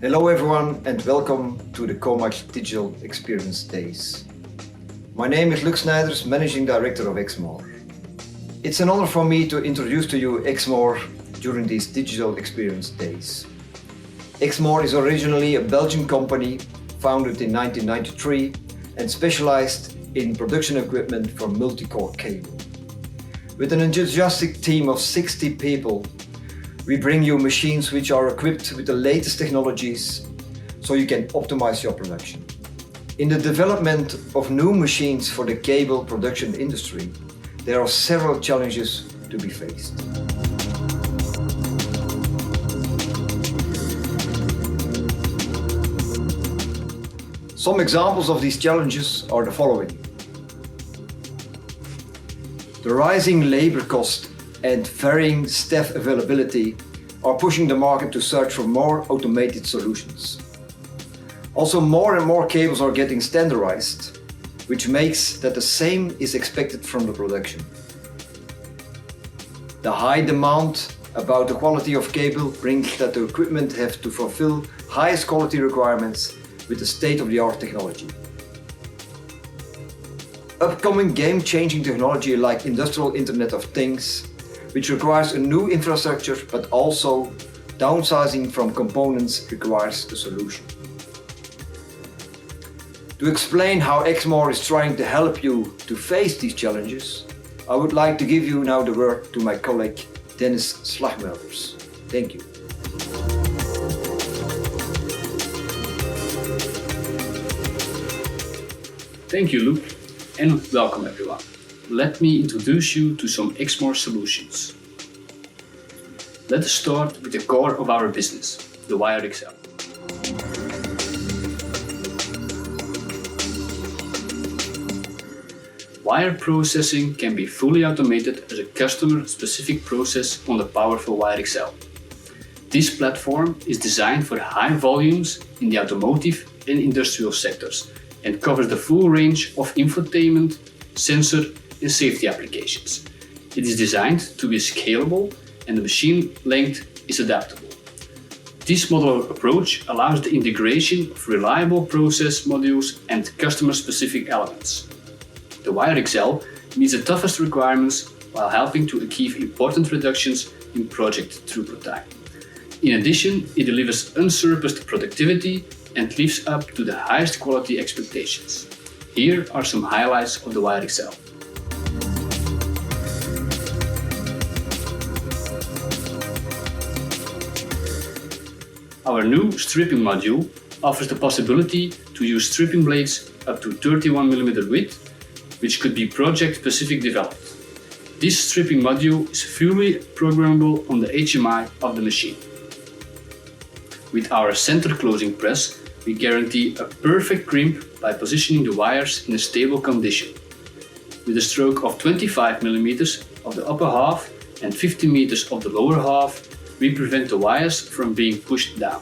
Hello everyone and welcome to the Komax Digital Experience Days. My name is Luc Snijders, Managing Director of Exmore. It's an honor for me to introduce to you Exmore during these Digital Experience Days. Exmore is originally a Belgian company founded in 1993 and specialized in production equipment for multi-core cable. With an enthusiastic team of 60 people, we bring you machines which are equipped with the latest technologies so you can optimize your production. In the development of new machines for the cable production industry, there are several challenges to be faced. Some examples of these challenges are the following. The rising labor cost and varying staff availability are pushing the market to search for more automated solutions. Also, more and more cables are getting standardized, which makes that the same is expected from the production. The high demand about the quality of cable brings that the equipment have to fulfill highest quality requirements with the state-of-the-art technology. Upcoming game-changing technology like Industrial Internet of Things, which requires a new infrastructure, but also downsizing from components requires a solution. To explain how Exmore is trying to help you to face these challenges, I would like to give you now the word to my colleague Dennis Slagmelders. Thank you. Thank you, Luc, and welcome everyone. Let me introduce you to some Exmore solutions. Let us start with the core of our business, the Wire XL. Wire processing can be fully automated as a customer-specific process on the powerful Wire XL. This platform is designed for high volumes in the automotive and industrial sectors and covers the full range of infotainment, sensor, and safety applications. It is designed to be scalable and the machine length is adaptable. This modular approach allows the integration of reliable process modules and customer-specific elements. The Wire XL meets the toughest requirements while helping to achieve important reductions in project throughput time. In addition, it delivers unsurpassed productivity and lives up to the highest quality expectations. Here are some highlights of the Wire XL. Our new stripping module offers the possibility to use stripping blades up to 31 mm width, which could be project-specific developed. This stripping module is fully programmable on the HMI of the machine. With our center closing press, we guarantee a perfect crimp by positioning the wires in a stable condition. With a stroke of 25 mm of the upper half and 50 meters of the lower half, we prevent the wires from being pushed down.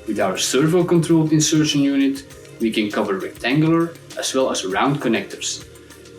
With our servo-controlled insertion unit, we can cover rectangular as well as round connectors.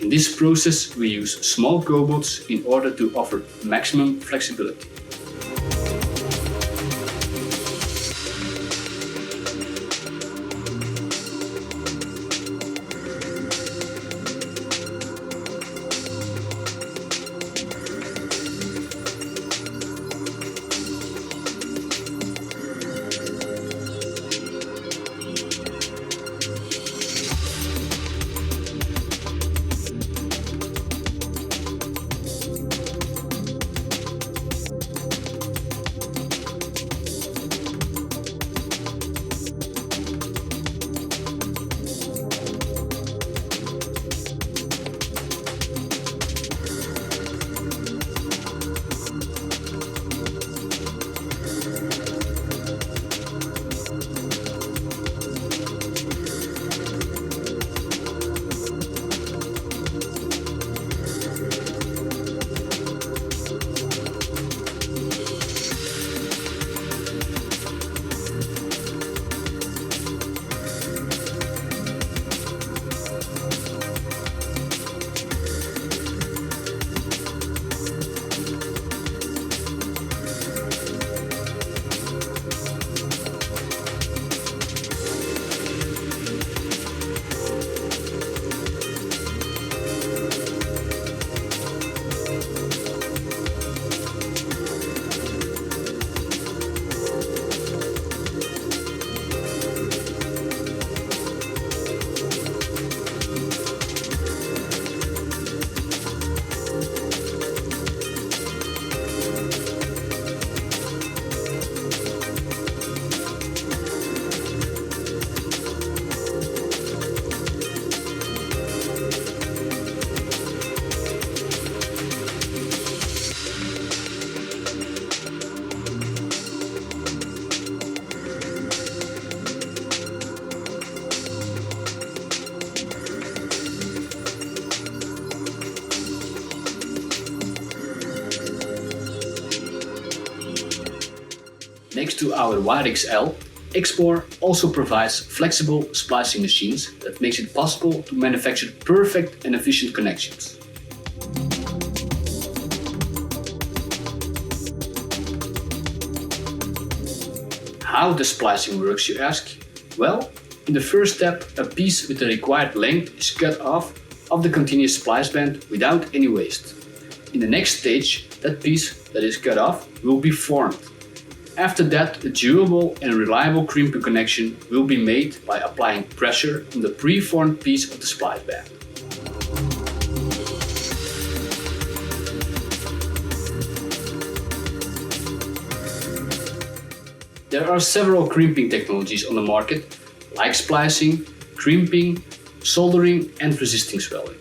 In this process, we use small cobots in order to offer maximum flexibility. Next to our WireXL, Exmore also provides flexible splicing machines that makes it possible to manufacture perfect and efficient connections. How the splicing works, you ask? Well, in the first step, a piece with the required length is cut off of the continuous splice band without any waste. In the next stage, that piece that is cut off will be formed. After that, a durable and reliable crimping connection will be made by applying pressure on the pre-formed piece of the splice band. There are several crimping technologies on the market, like splicing, crimping, soldering, and resisting swelling.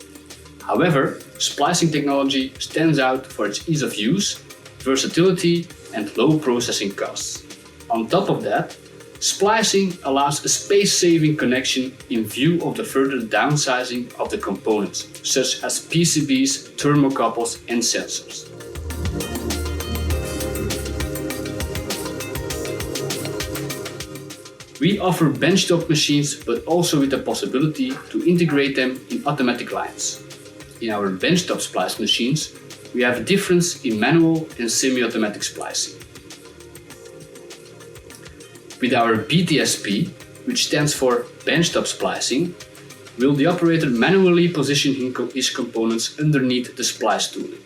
However, splicing technology stands out for its ease of use, versatility, and low processing costs. On top of that, splicing allows a space-saving connection in view of the further downsizing of the components, such as PCBs, thermocouples, and sensors. We offer benchtop machines, but also with the possibility to integrate them in automatic lines. In our benchtop splice machines, we have a difference in manual and semi-automatic splicing. With our BTSP, which stands for benchtop splicing, will the operator manually position his components underneath the splice tooling.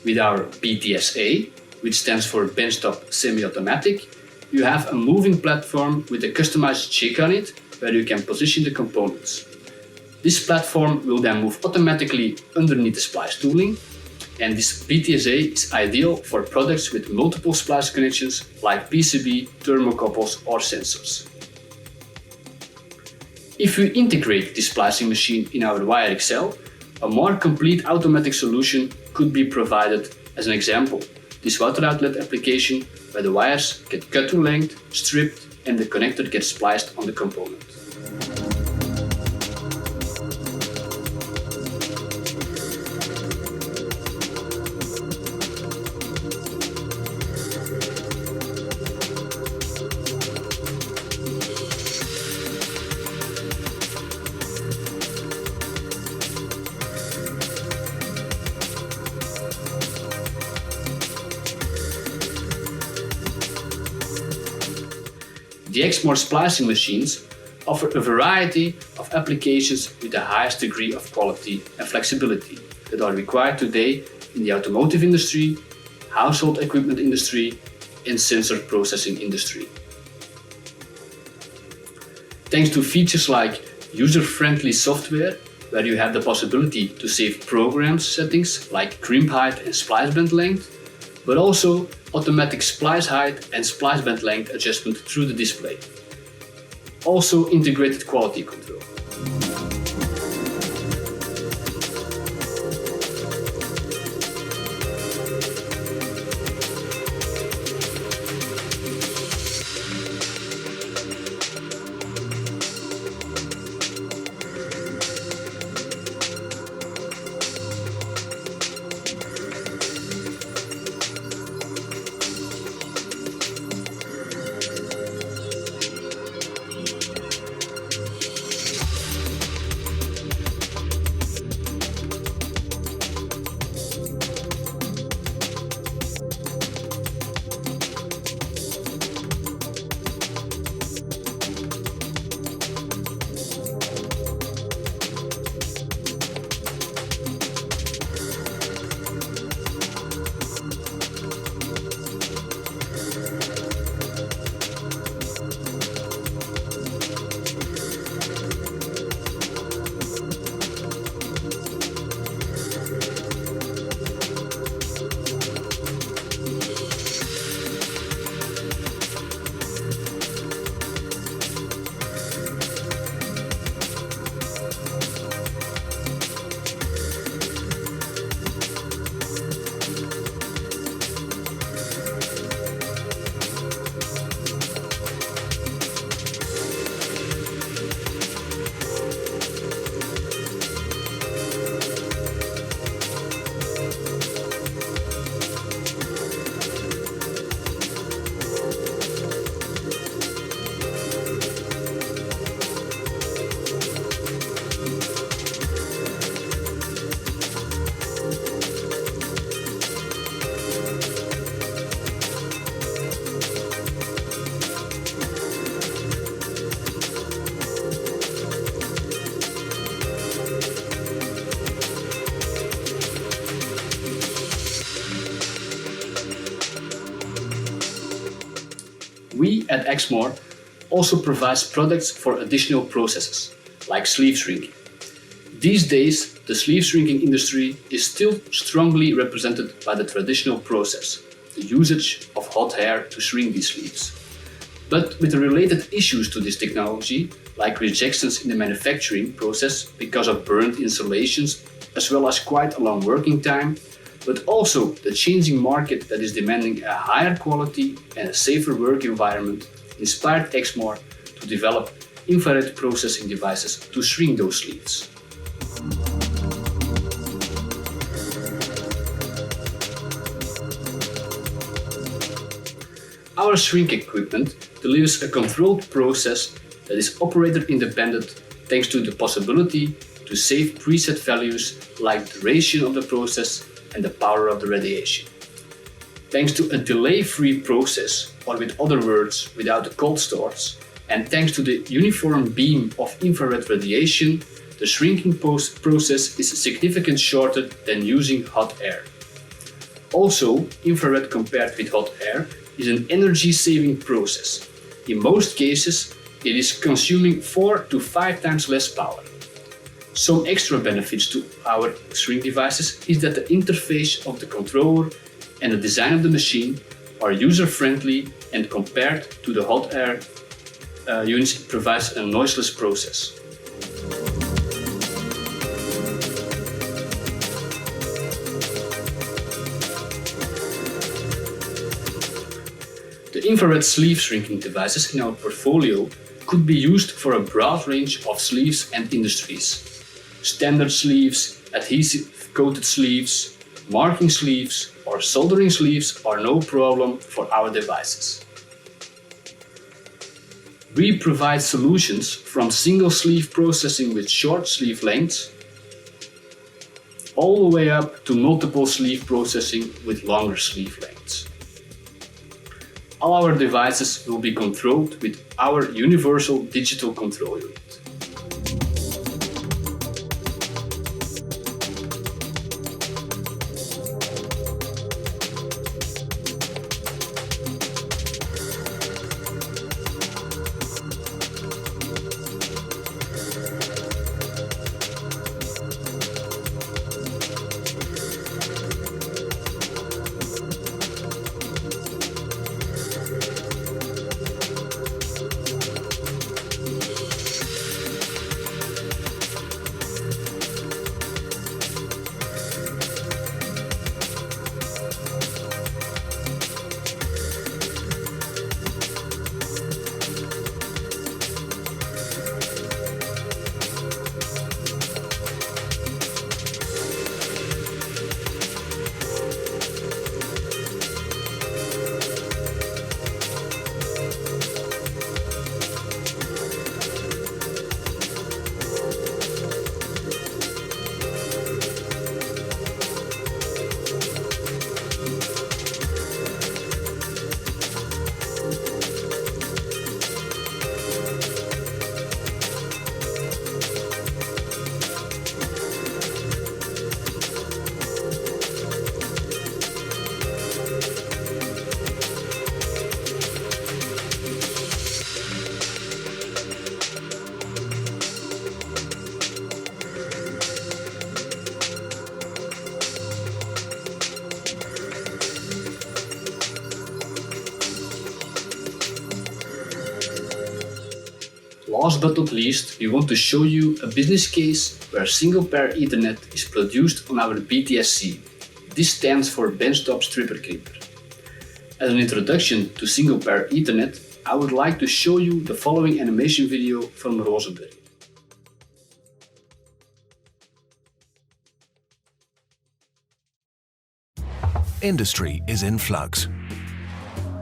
With our BTSA, which stands for benchtop semi-automatic, you have a moving platform with a customized jig on it where you can position the components. This platform will then move automatically underneath the splice tooling, and this BTSA is ideal for products with multiple splice connections like PCB, thermocouples, or sensors. If we integrate this splicing machine in our WireXL, a more complete automatic solution could be provided. As an example, this water outlet application where the wires get cut to length, stripped, and the connector gets spliced on the component. The Exmore splicing machines offer a variety of applications with the highest degree of quality and flexibility that are required today in the automotive industry, household equipment industry, and sensor processing industry. Thanks to features like user-friendly software, where you have the possibility to save program settings like crimp height and splice band length, but also automatic splice height and splice band length adjustment through the display. Also integrated quality control. at Exmore also provides products for additional processes, like sleeve shrinking. These days, the sleeve shrinking industry is still strongly represented by the traditional process, the usage of hot air to shrink these sleeves. But with the related issues to this technology, like rejections in the manufacturing process because of burnt insulations, as well as quite a long working time, but also the changing market that is demanding a higher quality and a safer work environment, inspired Exmore to develop infrared processing devices to shrink those sleeves. Our shrink equipment delivers a controlled process that is operator independent thanks to the possibility to save preset values like duration of the process and the power of the radiation. Thanks to a delay-free process, or with other words, without the cold starts, and thanks to the uniform beam of infrared radiation, the shrinking process is significantly shorter than using hot air. Also, infrared compared with hot air is an energy-saving process. In most cases, it is consuming 4 to 5 times less power. Some extra benefits to our shrink devices is that the interface of the controller and the design of the machine are user-friendly, and compared to the hot air units, it provides a noiseless process. The infrared sleeve shrinking devices in our portfolio could be used for a broad range of sleeves and industries. Standard sleeves, adhesive coated sleeves, marking sleeves, or soldering sleeves are no problem for our devices. We provide solutions from single sleeve processing with short sleeve lengths all the way up to multiple sleeve processing with longer sleeve lengths. All our devices will be controlled with our universal digital control unit. Last but not least, we want to show you a business case where single pair Ethernet is produced on our BTSC. This stands for benchtop stripper creeper. As an introduction to single pair Ethernet, I would like to show you the following animation video from Rosenberg. Industry is in flux.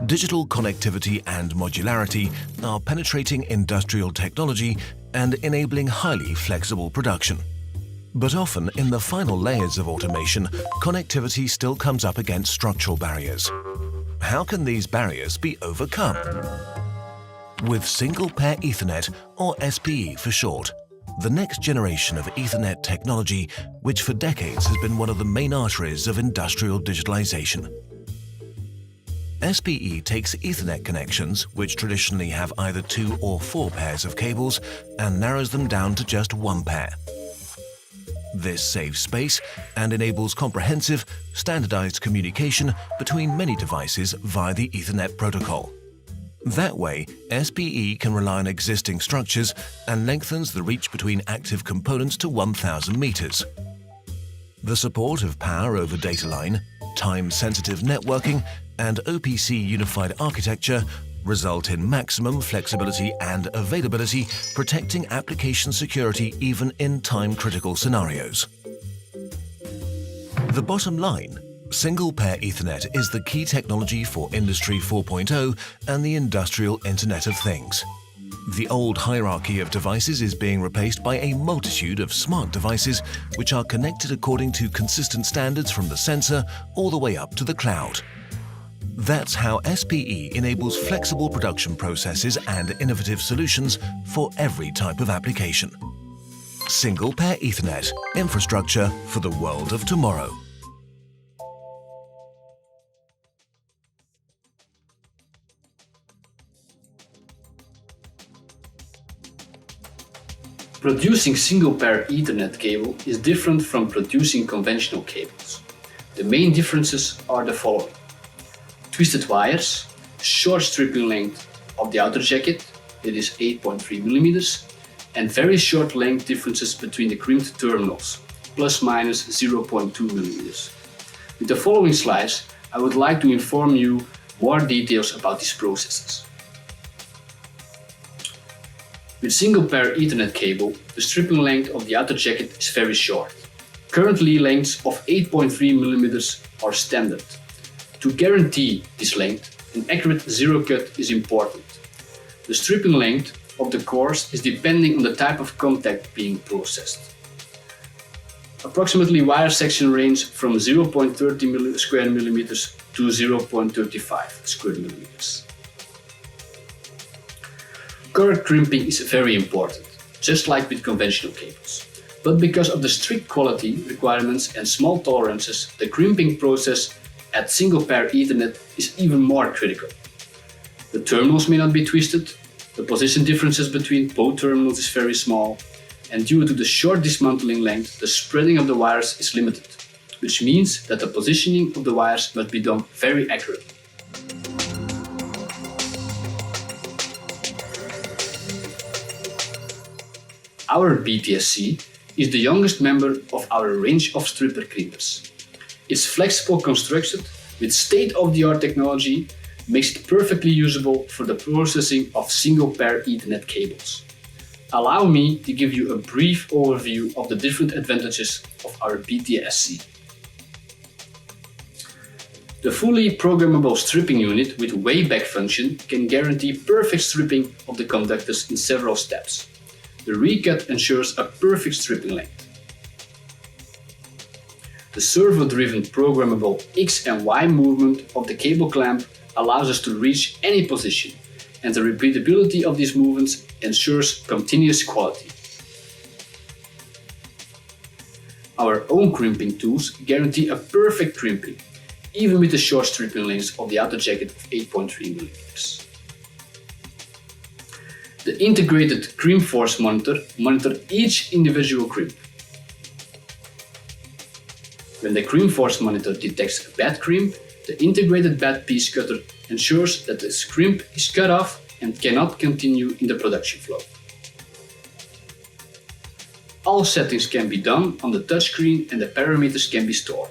Digital connectivity and modularity are penetrating industrial technology and enabling highly flexible production. But often in the final layers of automation, connectivity still comes up against structural barriers. How can these barriers be overcome? With Single Pair Ethernet, or SPE for short, the next generation of Ethernet technology, which for decades has been one of the main arteries of industrial digitalization. SPE takes Ethernet connections, which traditionally have either 2 or 4 pairs of cables, and narrows them down to just 1 pair. This saves space and enables comprehensive, standardized communication between many devices via the Ethernet protocol. That way, SPE can rely on existing structures and lengthens the reach between active components to 1,000 meters. The support of power over data line, time-sensitive networking, and OPC unified architecture result in maximum flexibility and availability, protecting application security even in time-critical scenarios. The bottom line: single-pair Ethernet is the key technology for Industry 4.0 and the Industrial Internet of Things. The old hierarchy of devices is being replaced by a multitude of smart devices which are connected according to consistent standards from the sensor all the way up to the cloud. That's how SPE enables flexible production processes and innovative solutions for every type of application. Single-pair Ethernet, infrastructure for the world of tomorrow. Producing single-pair Ethernet cable is different from producing conventional cables. The main differences are the following: twisted wires, short stripping length of the outer jacket, it is 8.3 millimeters, and very short length differences between the crimped terminals, plus minus 0.2 millimeters. With the following slides, I would like to inform you more details about these processes. With single-pair Ethernet cable, the stripping length of the outer jacket is very short. Currently, lengths of 8.3 millimeters are standard. To guarantee this length, an accurate zero cut is important. The stripping length of the cores is depending on the type of contact being processed. Approximately wire section range from 0.30 square millimeters to 0.35 square millimeters. Core crimping is very important, just like with conventional cables. But because of the strict quality requirements and small tolerances, the crimping process at single-pair Ethernet is even more critical. The terminals may not be twisted, the position differences between both terminals is very small, and due to the short dismantling length, the spreading of the wires is limited, which means that the positioning of the wires must be done very accurately. Our BTSC is the youngest member of our range of stripper crimpers. Its flexible construction with state-of-the-art technology makes it perfectly usable for the processing of single-pair Ethernet cables. Allow me to give you a brief overview of the different advantages of our BTSC. The fully programmable stripping unit with way-back function can guarantee perfect stripping of the conductors in several steps. The recut ensures a perfect stripping length. The servo-driven programmable X and Y movement of the cable clamp allows us to reach any position, and the repeatability of these movements ensures continuous quality. Our own crimping tools guarantee a perfect crimping, even with the short stripping length of the outer jacket of 8.3 millimeters. The integrated crimp force monitor monitors each individual crimp. When the crimp force monitor detects a bad crimp, the integrated bad piece cutter ensures that this crimp is cut off and cannot continue in the production flow. All settings can be done on the touchscreen and the parameters can be stored.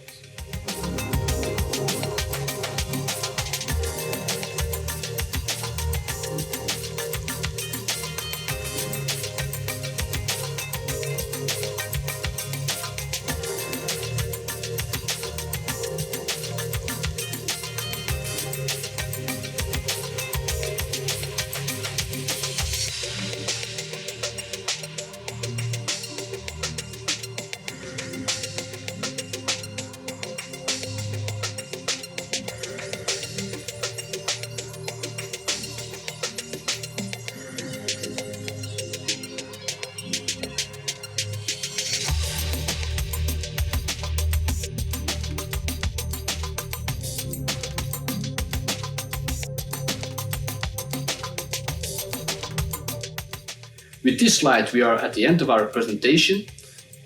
With this slide, we are at the end of our presentation.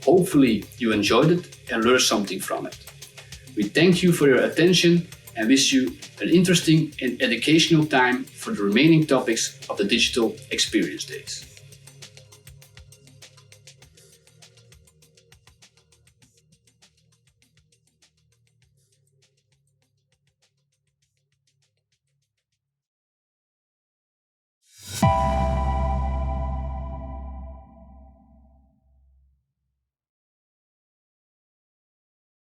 Hopefully you enjoyed it and learned something from it. We thank you for your attention and wish you an interesting and educational time for the remaining topics of the Digital Experience Days.